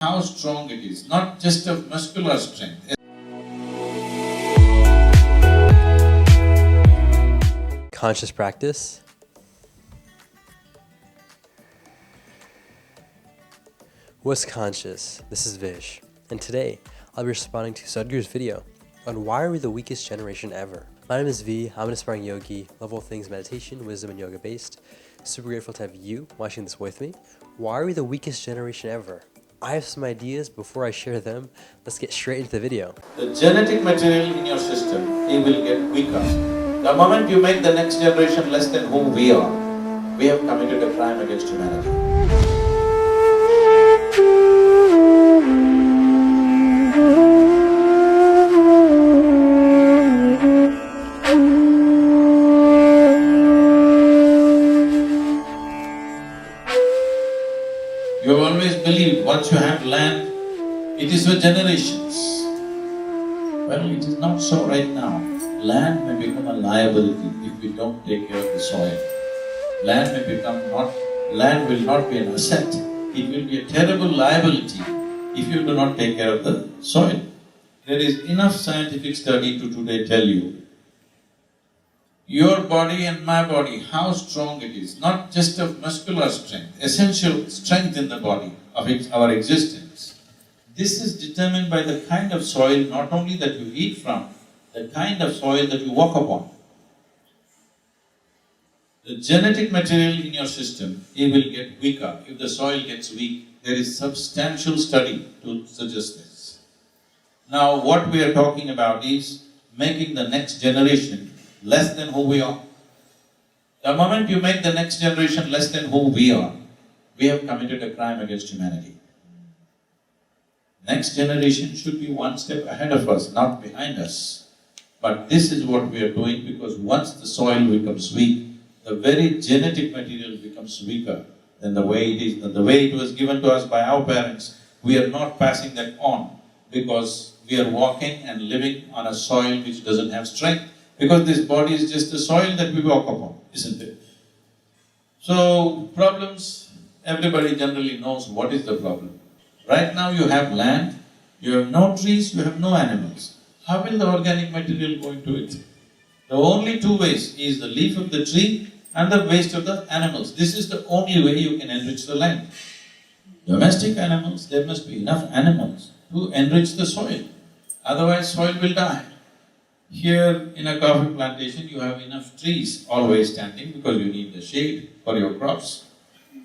how strong it is, not just of muscular strength. Conscious practice. What's conscious? This is Vish, and today I'll be responding to Sadhguru's video on why are we the weakest generation ever. My name is V, I'm an aspiring yogi, love all things meditation, wisdom, and yoga based. Super grateful to have you watching this with me. Why are we the weakest generation ever? I have some ideas. Before I share them, let's get straight into the video. The genetic material in your system, it will get weaker. The moment you make the next generation less than who we are, we have committed a crime against humanity. You have always believed once you have land, it is for generations. Well, it is not so right now. Land may become a liability if we don't take care of the soil. Land will not be an asset, it will be a terrible liability if you do not take care of the soil. There is enough scientific study to today tell you your body and my body, how strong it is, not just of muscular strength, essential strength in the body of our existence. This is determined by the kind of soil not only that you eat from, the kind of soil that you walk upon. The genetic material in your system, it will get weaker. If the soil gets weak, there is substantial study to suggest this. Now what we are talking about is making the next generation less than who we are. The moment you make the next generation less than who we are, we have committed a crime against humanity. Next generation should be one step ahead of us, not behind us. But this is what we are doing because once the soil becomes weak, the very genetic material becomes weaker than the way it is, than the way it was given to us by our parents. We are not passing that on because we are walking and living on a soil which doesn't have strength. Because this body is just the soil that we walk upon, isn't it? So, problems, everybody generally knows what is the problem. Right now you have land, you have no trees, you have no animals. How will the organic material go into it? The only two ways is the leaf of the tree and the waste of the animals. This is the only way you can enrich the land. Domestic animals, there must be enough animals to enrich the soil, otherwise soil will die. Here in a coffee plantation, you have enough trees always standing because you need the shade for your crops.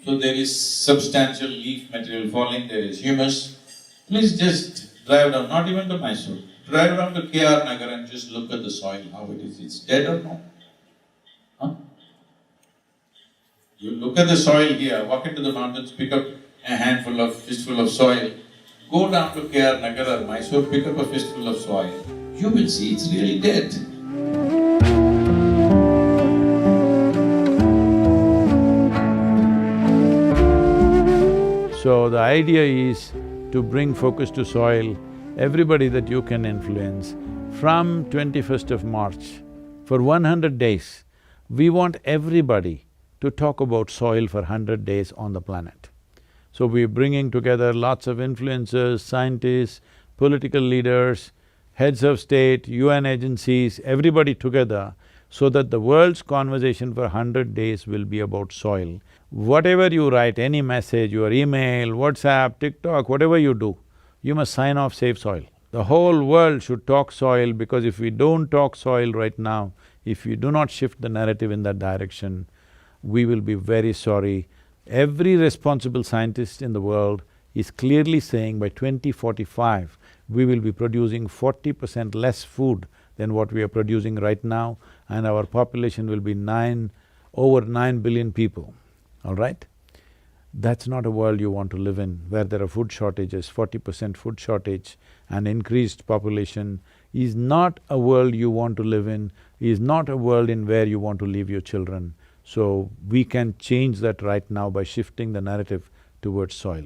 So there is substantial leaf material falling, there is humus. Please just drive down, not even to Mysore, drive down to KR Nagar and just look at the soil, how it is, it's dead or no? Huh? You look at the soil here, walk into the mountains, pick up a fistful of soil, go down to KR Nagar or Mysore, pick up a fistful of soil. You will see it's really dead. So the idea is to bring focus to soil, everybody that you can influence. From 21st of March, for 100 days, we want everybody to talk about soil for 100 days on the planet. So we're bringing together lots of influencers, scientists, political leaders, heads of state, UN agencies, everybody together, so that the world's conversation for 100 days will be about soil. Whatever you write, any message, your email, WhatsApp, TikTok, whatever you do, you must sign off Save Soil. The whole world should talk soil because if we don't talk soil right now, if we do not shift the narrative in that direction, we will be very sorry. Every responsible scientist in the world is clearly saying by 2045, we will be producing 40% less food than what we are producing right now, and our population will be over 9 billion people, all right? That's not a world you want to live in, where there are food shortages, 40% food shortage and increased population is not a world you want to live in, is not a world in where you want to leave your children. So we can change that right now by shifting the narrative towards soil.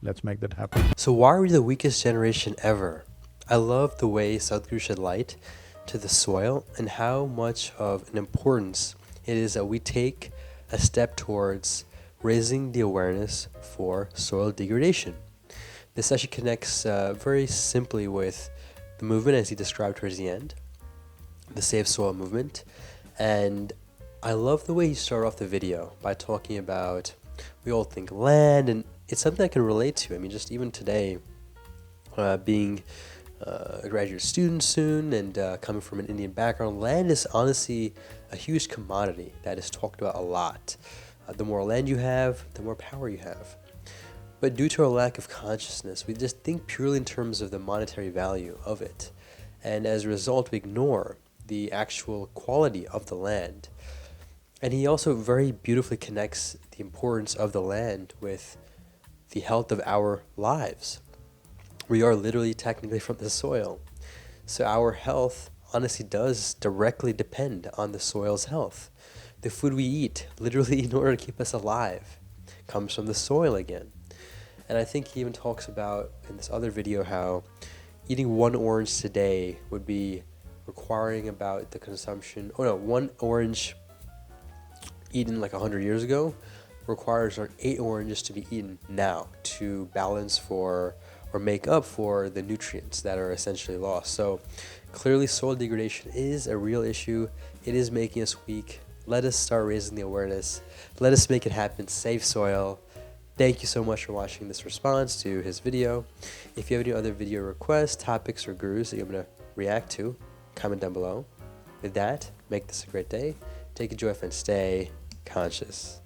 Let's make that happen. So why are we the weakest generation ever? I love the way Sadhguru shed light to the soil and how much of an importance it is that we take a step towards raising the awareness for soil degradation. This actually connects very simply with the movement as he described towards the end, the Save Soil movement. And I love the way he started off the video by talking about, we all think land, and it's something I can relate to. I mean, just even today, being a graduate student soon and coming from an Indian background, land is honestly a huge commodity that is talked about a lot. The more land you have, the more power you have. But due to our lack of consciousness, we just think purely in terms of the monetary value of it. And as a result, we ignore the actual quality of the land. And he also very beautifully connects the importance of the land with the health of our lives. We are literally technically from the soil. So our health honestly does directly depend on the soil's health. The food we eat, literally in order to keep us alive, comes from the soil again. And I think he even talks about in this other video how eating one orange today would be requiring about the consumption, one orange eaten like 100 years ago requires 8 oranges to be eaten now to balance for or make up for the nutrients that are essentially lost. So clearly soil degradation is a real issue. It is making us weak. Let us start raising the awareness. Let us make it happen. Save soil. Thank you so much for watching this response to his video. If you have any other video requests, topics, or gurus that you want me to react to, comment down below. With that, make this a great day. Take a joy and stay conscious.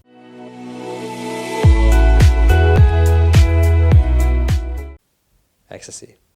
Ecstasy.